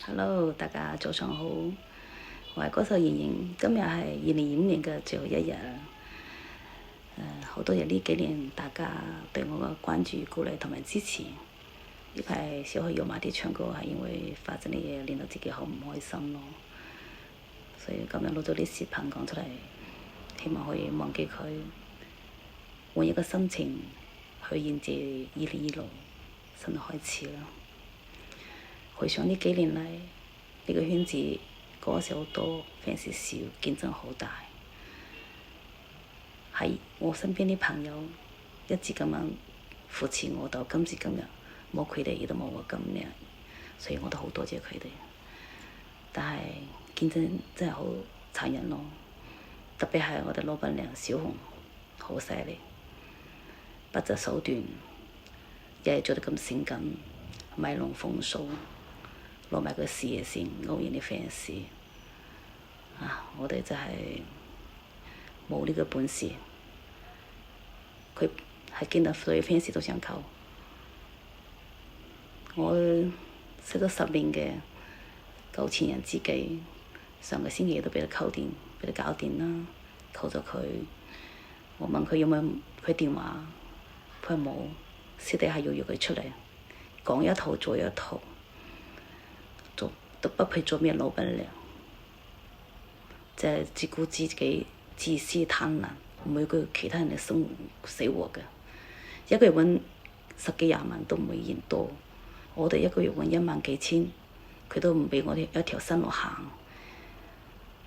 Hello，大家早上好，我係歌手妍妍，今日係2025年嘅最後一日。好多謝呢幾年大家對我嘅關注、鼓勵同埋支持。呢排小學要買啲唱歌係因為發生啲嘢令到自己好唔開心咯，所以今日錄咗啲視頻講出嚟，希望可以忘記佢，換一個心情去迎接2026新嘅開始啦。回想呢幾年嚟，呢個圈子歌手多，fans少，競爭好大。係我身邊啲朋友一直咁樣扶持我到今時今日，冇佢哋亦都冇我咁樣，所以我都好多謝佢哋。但係競爭真係好殘忍咯，特別係我哋老闆娘小紅，好犀利，不擇手段，日日做得咁性感，賣弄風騷，攞埋個事業線勾引啲 fans。我哋真係冇呢個本事。佢係見到所有 fans 都想溝。我識咗10年嘅舊前人知己，上個星期都俾佢溝掂，俾佢搞掂啦，溝咗佢。我問佢有冇佢電話，佢冇，私底下要約佢出嚟，講一套做一套，都不配做咩老闆娘，即係自顧自己，自私貪婪，唔會顧其他人嘅生活死活嘅。一個月揾10幾20萬都唔會嫌多，我哋一個月揾1萬幾千，佢都唔俾我哋一條新路行。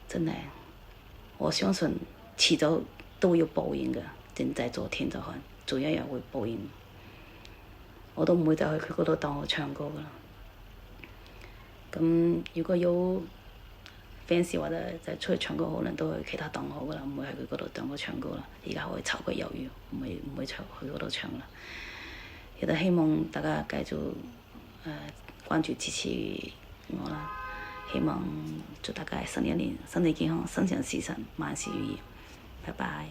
真係，我相信遲早都要報應嘅，人在做天在看，早一日會報應。我都唔會再去佢嗰度當我唱歌噶啦。咁如果有 fans 或者就出去唱歌，可能都去其他檔口噶啦，唔會喺佢嗰度當我唱歌啦。而家可以炒個魷魚，唔會去嗰度唱啦。亦都希望大家繼續關注支持我啦。希望祝大家新一年身體健康，心想事成，萬事如意。拜拜。